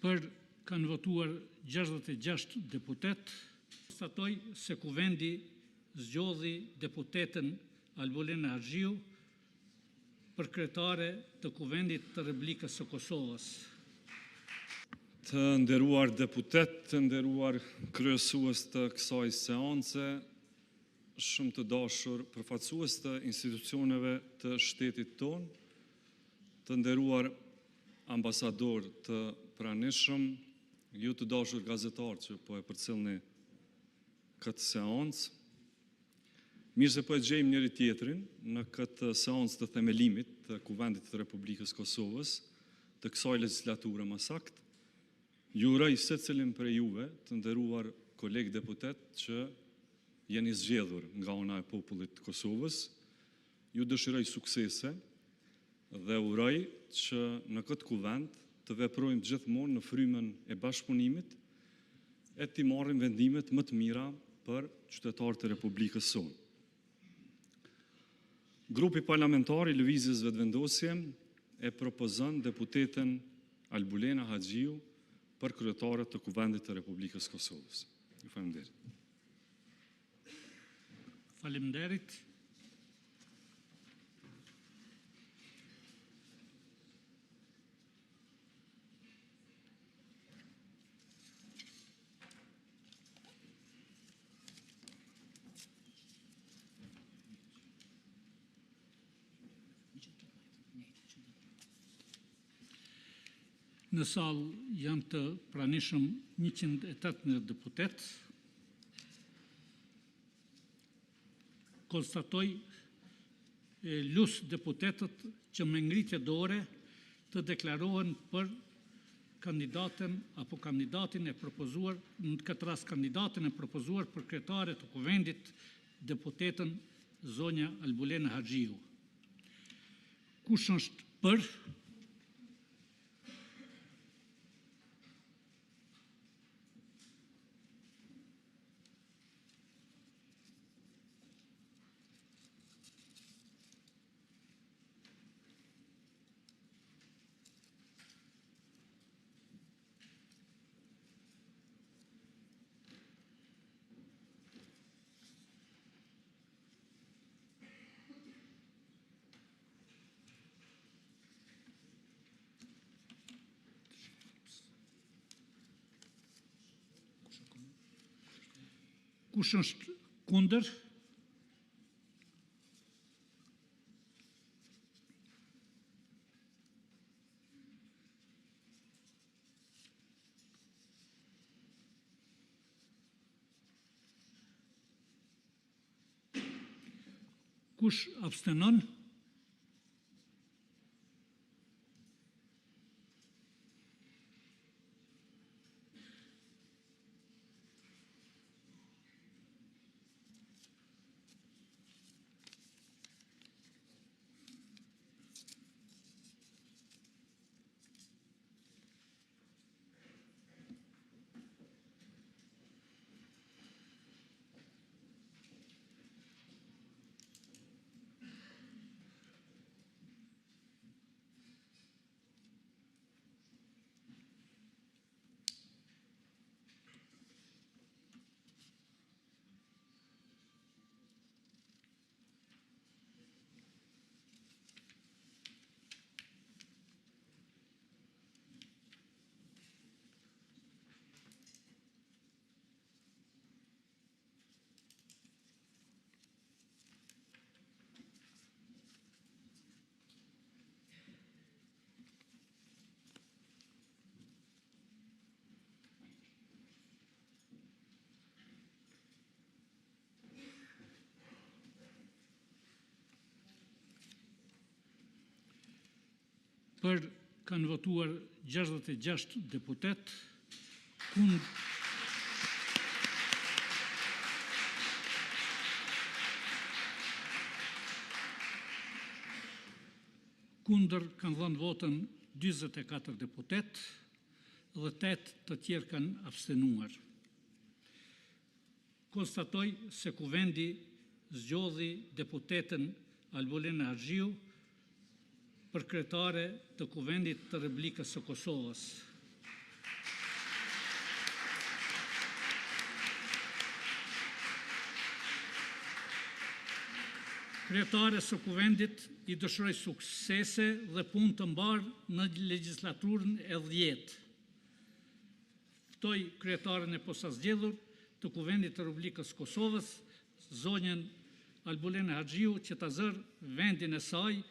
Për kanë votuar 66 deputet. Konstatoj se Kuvendi zgjodhi deputeten Albolena Haxhiu për kryetare të Kuvendit të Republikës së Kosovës. Të nderuar deputet, të nderuar kryesues të kësaj seance, shumë të dashur përfaqësues të institucioneve të shtetit tonë, të nderuar ambasador të pranishëm, ju të dashur gazetarë që po e përcjellni këtë seancë. Mirë se po e gjejmë njëri tjetrin në këtë seancë të themelimit të Kuvendit të Republikës Kosovës, të kësaj legislature më saktë. Ju uroj secilin prej juve, të nderuar kolegë deputet, që jeni zgjedhur nga ana e popullit të Kosovës. Ju dëshiroj suksese dhe uroj që në këtë kuvend të veprojmë gjithmonë në frymën e bashkëpunimit e të marrim vendimet më të mira për qytetarët e Republikës sonë. Grupi parlamentar i Lëvizjes Vetëvendosje e propozon deputeten Albolena Haxhiu për kryetare të Kuvendit të Republikës Kosovës. Ju faleminderit. Faleminderit. Në salë janë të pranishëm 118 deputet. Konstatoj lusë deputetët që me ngritje dore të deklarohen për kandidaten apo kandidatin e propozuar, në këtë rast kandidatin e propozuar për kryetare të Kuvendit, deputeten zonja Albolena Haxhiu. Kush është për? Kush është kundër? Kush abstenon? Për kanë votuar 66 deputet, kundër kanë dhënë votën 44 deputet dhe 8 të tjerë kanë abstenuar. Konstatoj se Kuvendi zgjodhi deputeten Albolena Haxhiu për kryetare të Kuvendit të Republikës së Kosovës. Kryetare së Kuvendit i dëshiroj suksese dhe punë të mbarë në legjislaturën e 10. Ftoj kryetaren e posaçgjedhur të Kuvendit të Republikës Kosovës, zonjën Albulene Haxhiu, që ta zërë vendin e saj